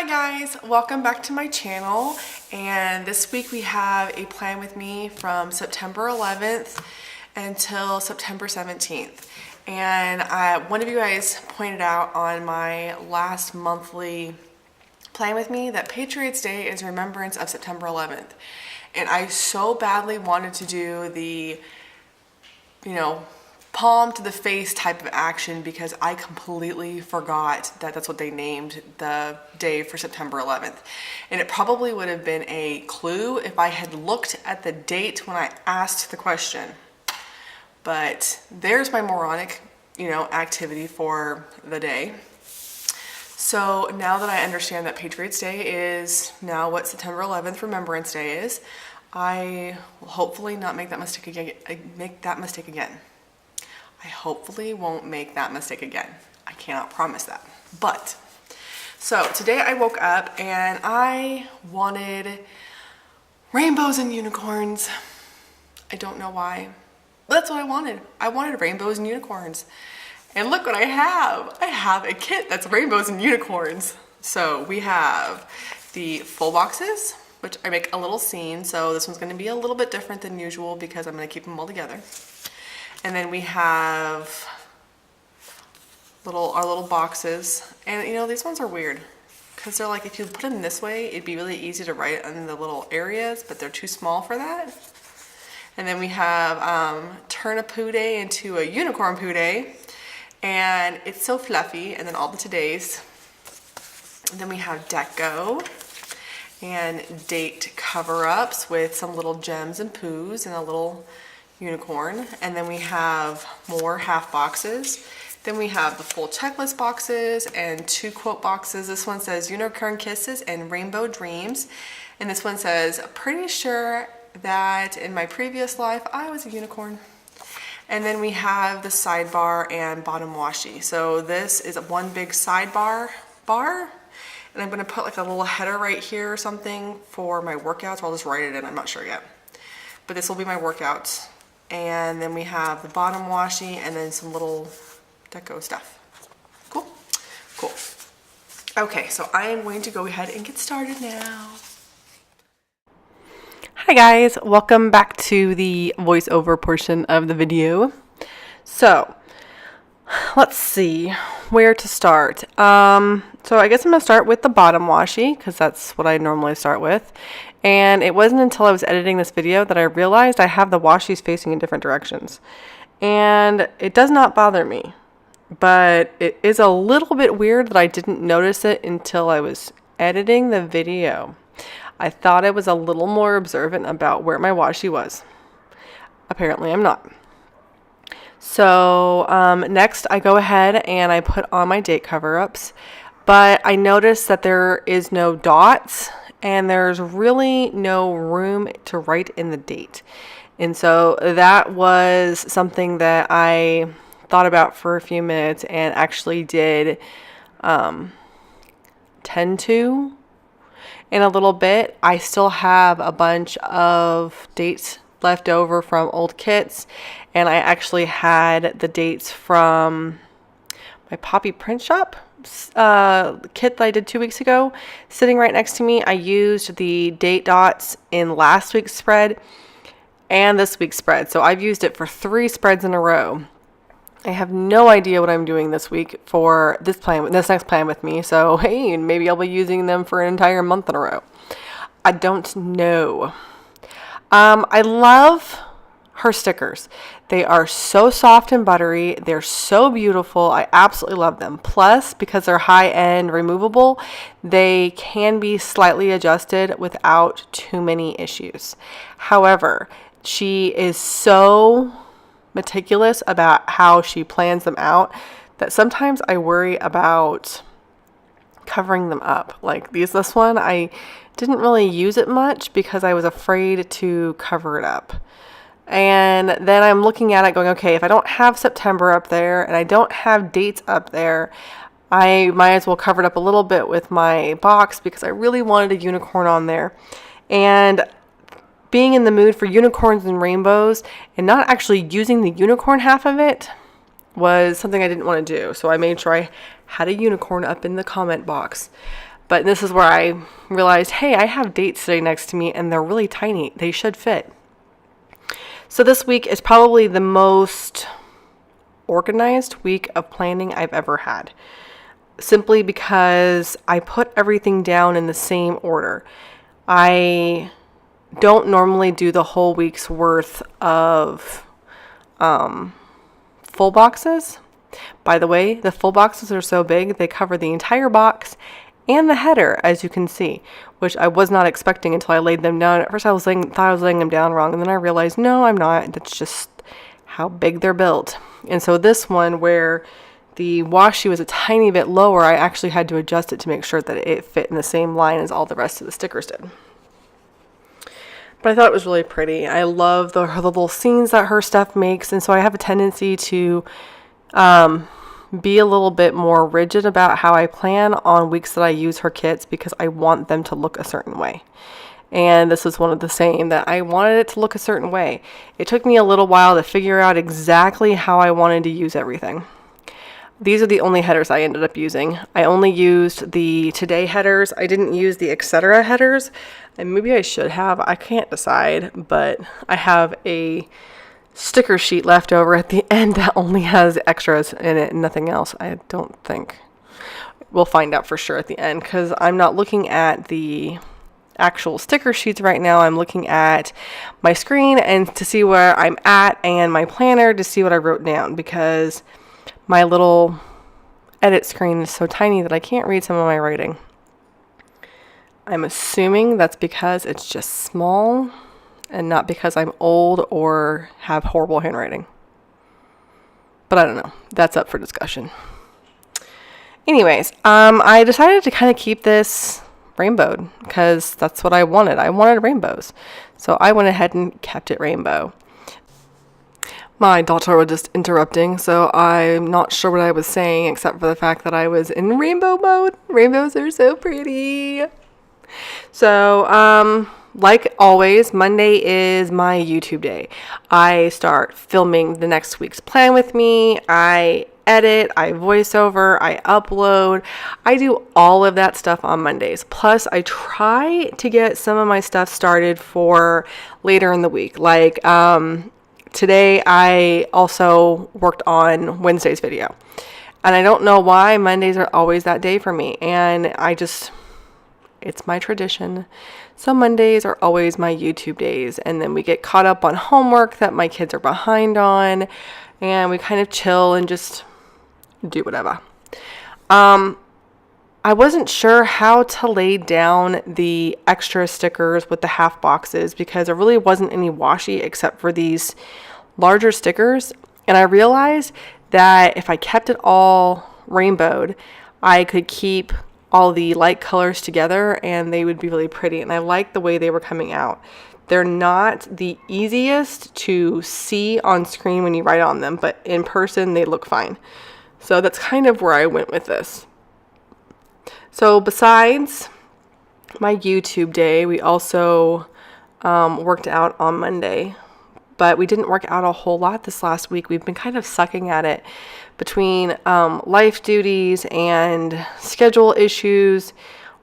Hi guys, welcome back to my channel, and this week we have a plan with me from September 11th until September 17th. And one of you guys pointed out on my last monthly plan with me that Patriots Day is remembrance of September 11th. And I so badly wanted to do the, palm to the face type of action because I completely forgot that that's what they named the day for September 11th. And it probably would have been a clue if I had looked at the date when I asked the question. But there's my moronic, activity for the day. So now that I understand that Patriots Day is now what September 11th Remembrance Day is, I will hopefully not make that mistake again. I hopefully won't make that mistake again. I cannot promise that. But, so today I woke up and I wanted rainbows and unicorns. I don't know why. But that's what I wanted. I wanted rainbows and unicorns. And look what I have. I have a kit that's rainbows and unicorns. So we have the full boxes, which I make a little scene. So this one's gonna be a little bit different than usual because I'm gonna keep them all together. And then we have our little boxes. And these ones are weird because they're like, if you put them this way, it'd be really easy to write in the little areas, but they're too small for that. And then we have turn a poo day into a unicorn poo day. And it's so fluffy. And then all the todays. And then we have deco and date cover-ups with some little gems and poos and a little unicorn. And then we have more half boxes. Then we have the full checklist boxes and 2 quote boxes. This one says unicorn kisses and rainbow dreams. And this one says, pretty sure that in my previous life I was a unicorn. And then we have the sidebar and bottom washi. So this is one big sidebar bar. And I'm gonna put like a little header right here or something for my workouts. I'll just write it in, I'm not sure yet. But this will be my workouts. And then we have the bottom washi and then some little deco stuff. Cool? Cool. Okay, so I am going to go ahead and get started now. Hi guys, welcome back to the voiceover portion of the video. So, let's see where to start. So I guess I'm going to start with the bottom washi because that's what I normally start with. And it wasn't until I was editing this video that I realized I have the washis facing in different directions. And it does not bother me, but it is a little bit weird that I didn't notice it until I was editing the video. I thought I was a little more observant about where my washi was. Apparently I'm not. So next I go ahead and I put on my date cover-ups, but I noticed that there is no dots and there's really no room to write in the date. And so that was something that I thought about for a few minutes and actually did tend to in a little bit. I still have a bunch of dates left over from old kits, and I actually had the dates from my Poppy print shop kit that I did 2 weeks ago sitting right next to me. I used the date dots in last week's spread and this week's spread, so I've used it for 3 spreads in a row. I have no idea what I'm doing this week for this next plan with me, so hey, maybe I'll be using them for an entire month in a row. I don't know. I love her stickers. They are so soft and buttery. They're so beautiful. I absolutely love them. Plus, because they're high-end removable, they can be slightly adjusted without too many issues. However, she is so meticulous about how she plans them out that sometimes I worry about covering them up. Like this one, I didn't really use it much because I was afraid to cover it up. And then I'm looking at it going, okay, if I don't have September up there and I don't have dates up there, I might as well cover it up a little bit with my box because I really wanted a unicorn on there. And being in the mood for unicorns and rainbows and not actually using the unicorn half of it was something I didn't want to do. So I made sure I had a unicorn up in the comment box. But this is where I realized, hey, I have dates sitting next to me and they're really tiny. They should fit. So this week is probably the most organized week of planning I've ever had. Simply because I put everything down in the same order. I don't normally do the whole week's worth of full boxes. By the way, the full boxes are so big, they cover the entire box and the header, as you can see, which I was not expecting until I laid them down. At first, thought I was laying them down wrong, and then I realized, no, I'm not. That's just how big they're built. And so this one, where the washi was a tiny bit lower, I actually had to adjust it to make sure that it fit in the same line as all the rest of the stickers did. But I thought it was really pretty. I love the little scenes that her stuff makes, and so I have a tendency to be a little bit more rigid about how I plan on weeks that I use her kits because I want them to look a certain way. And this is one of the same, that I wanted it to look a certain way. It took me a little while to figure out exactly how I wanted to use everything. These are the only headers I ended up using. I only used the Today headers. I didn't use the etc. headers. And maybe I should have. I can't decide. But I have a sticker sheet left over at the end that only has extras in it and nothing else. I don't think. We'll find out for sure at the end, because I'm not looking at the actual sticker sheets right now. I'm looking at my screen and to see where I'm at, and my planner to see what I wrote down, because my little edit screen is so tiny that I can't read some of my writing. I'm assuming that's because it's just small and not because I'm old or have horrible handwriting. But I don't know. That's up for discussion. Anyways, I decided to kind of keep this rainbowed because that's what I wanted. I wanted rainbows. So I went ahead and kept it rainbow. My daughter was just interrupting, so I'm not sure what I was saying except for the fact that I was in rainbow mode. Rainbows are so pretty. So, like always, Monday is my YouTube day. I start filming the next week's plan with me. I edit, I voice over, I upload. I do all of that stuff on Mondays. Plus, I try to get some of my stuff started for later in the week. Like, today I also worked on Wednesday's video. And I don't know why Mondays are always that day for me. And it's my tradition. So Mondays are always my YouTube days. And then we get caught up on homework that my kids are behind on. And we kind of chill and just do whatever. I wasn't sure how to lay down the extra stickers with the half boxes because there really wasn't any washi except for these larger stickers. And I realized that if I kept it all rainbowed, I could keep all the light colors together and they would be really pretty. And I like the way they were coming out. They're not the easiest to see on screen when you write on them, but in person they look fine. So that's kind of where I went with this. So besides my YouTube day, we also worked out on Monday, but we didn't work out a whole lot this last week. We've been kind of sucking at it between life duties and schedule issues.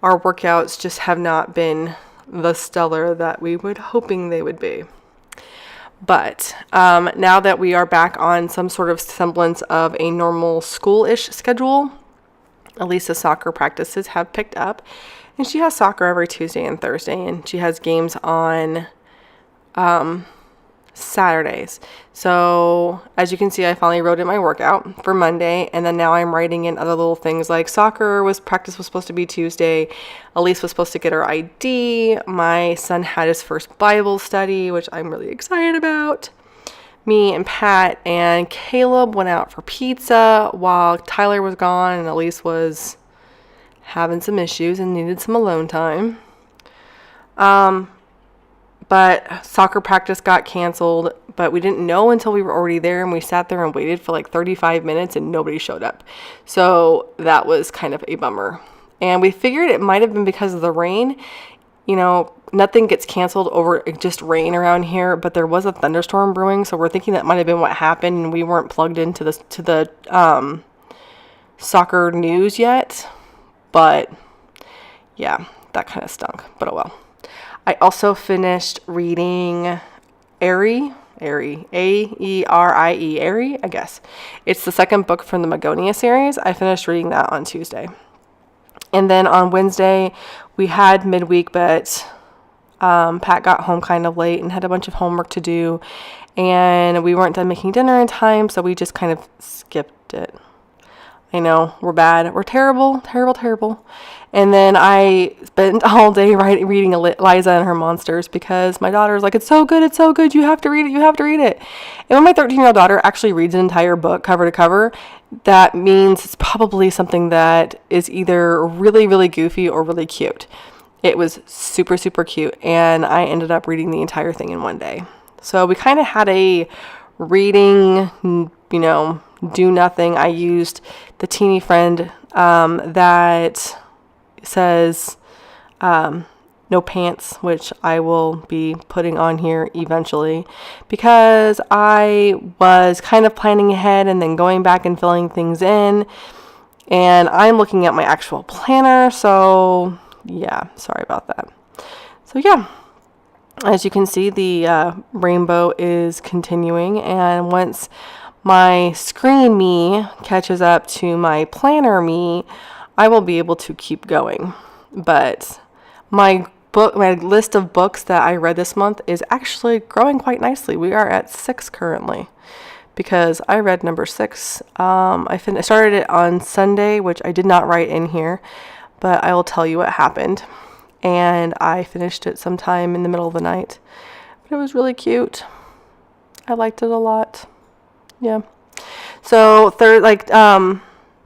Our workouts just have not been the stellar that we were hoping they would be. But now that we are back on some sort of semblance of a normal school-ish schedule, Elisa's soccer practices have picked up, and she has soccer every Tuesday and Thursday, and she has games on Saturdays. So as you can see, I finally wrote in my workout for Monday, and then now I'm writing in other little things like practice was supposed to be Tuesday. Elise was supposed to get her ID. My son had his first Bible study, which I'm really excited about. Me and Pat and Caleb went out for pizza while Tyler was gone and Elise was having some issues and needed some alone time. But soccer practice got canceled, but we didn't know until we were already there, and we sat there and waited for like 35 minutes and nobody showed up. So that was kind of a bummer. And we figured it might have been because of the rain. You know, nothing gets canceled over just rain around here, but there was a thunderstorm brewing, so we're thinking that might have been what happened, and we weren't plugged into the soccer news yet. But yeah, that kind of stunk, but oh well. I also finished reading Aerie, Aerie, Aerie, I guess. It's the second book from the Magonia series. I finished reading that on Tuesday. And then on Wednesday, we had midweek, but Pat got home kind of late and had a bunch of homework to do. And we weren't done making dinner in time, so we just kind of skipped it. I know, we're bad. We're terrible, terrible, terrible. And then I spent all day reading Liza and Her Monsters because my daughter's like, it's so good, you have to read it. And when my 13-year-old daughter actually reads an entire book cover to cover, that means it's probably something that is either really, really goofy or really cute. It was super, super cute, and I ended up reading the entire thing in one day. So we kind of had a reading, do nothing. I used the teeny friend that says no pants, which I will be putting on here eventually, because I was kind of planning ahead and then going back and filling things in, and I'm looking at my actual planner, so yeah, sorry about that. So yeah, as you can see, the rainbow is continuing, and once my screen me catches up to my planner me, I will be able to keep going. But my list of books that I read this month is actually growing quite nicely. We are at 6 currently because I read number 6. I started it on Sunday, which I did not write in here, but I will tell you what happened. And I finished it sometime in the middle of the night. But it was really cute. I liked it a lot. Yeah. So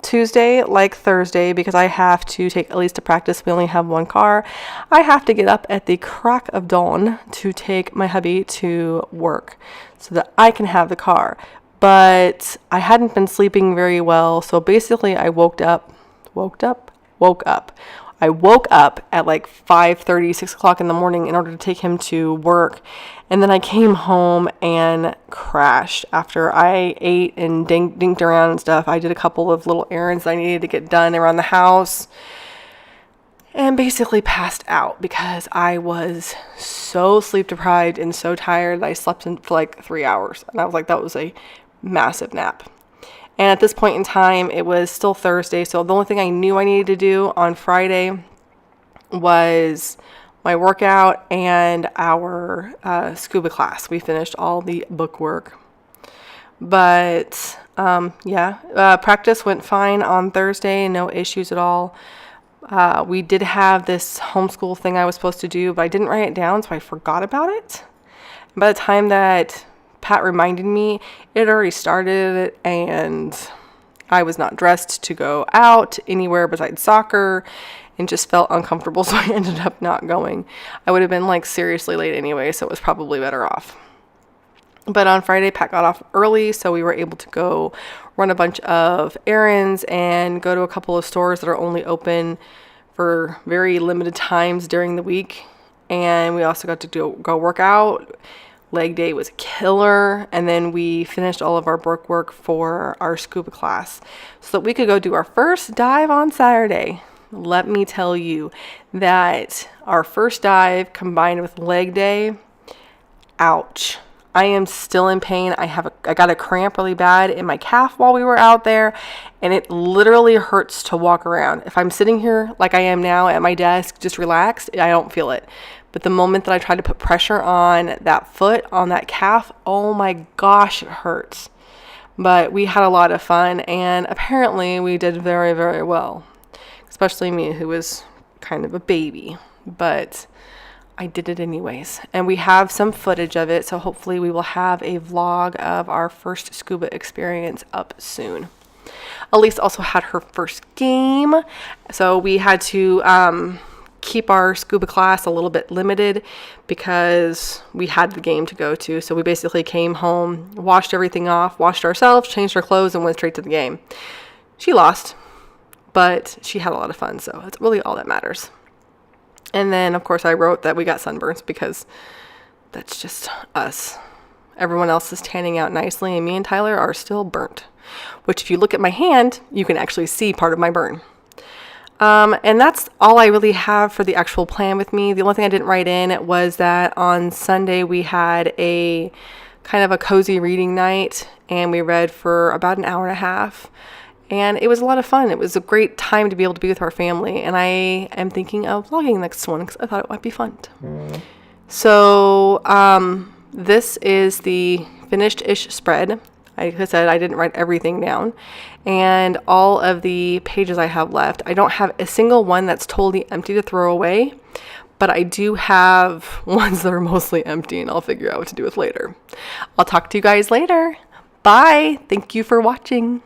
Tuesday, like Thursday, because I have to take at least to practice. We only have one car. I have to get up at the crack of dawn to take my hubby to work so that I can have the car. But I hadn't been sleeping very well. So basically I woke up. I woke up at like 5:30, 6 o'clock in the morning in order to take him to work. And then I came home and crashed after I ate and dinked around and stuff. I did a couple of little errands I needed to get done around the house and basically passed out because I was so sleep deprived and so tired that I slept for like 3 hours. And I was like, that was a massive nap. And at this point in time, it was still Thursday. So the only thing I knew I needed to do on Friday was my workout and our scuba class. We finished all the book work. But practice went fine on Thursday. No issues at all. We did have this homeschool thing I was supposed to do, but I didn't write it down, so I forgot about it. And by the time that Pat reminded me, it had already started, and I was not dressed to go out anywhere besides soccer and just felt uncomfortable, so I ended up not going. I would have been like seriously late anyway, so it was probably better off. But on Friday, Pat got off early, so we were able to go run a bunch of errands and go to a couple of stores that are only open for very limited times during the week. And we also got to go work out. Leg day was killer, and then we finished all of our book work for our scuba class so that we could go do our first dive on Saturday. Let me tell you that our first dive combined with leg day, ouch. I am still in pain. I got a cramp really bad in my calf while we were out there, and it literally hurts to walk around. If I'm sitting here like I am now at my desk, just relaxed, I don't feel it. But the moment that I try to put pressure on that foot, on that calf, oh my gosh, it hurts. But we had a lot of fun, and apparently we did very, very well. Especially me, who was kind of a baby. But I did it anyways. And we have some footage of it, so hopefully we will have a vlog of our first scuba experience up soon. Elise also had her first game, so we had to keep our scuba class a little bit limited because we had the game to go to. So we basically came home, washed everything off, washed ourselves, changed our clothes, and went straight to the game. She lost, but she had a lot of fun, so that's really all that matters. And then, of course, I wrote that we got sunburns because that's just us. Everyone else is tanning out nicely, and me and Tyler are still burnt, which if you look at my hand, you can actually see part of my burn. And that's all I really have for the actual plan with me. The only thing I didn't write in was that on Sunday we had a kind of a cozy reading night, and we read for about an hour and a half. And it was a lot of fun. It was a great time to be able to be with our family. And I am thinking of vlogging next one because I thought it might be fun. So this is the finished-ish spread. Like I said, I didn't write everything down. And all of the pages I have left, I don't have a single one that's totally empty to throw away. But I do have ones that are mostly empty, and I'll figure out what to do with later. I'll talk to you guys later. Bye. Thank you for watching.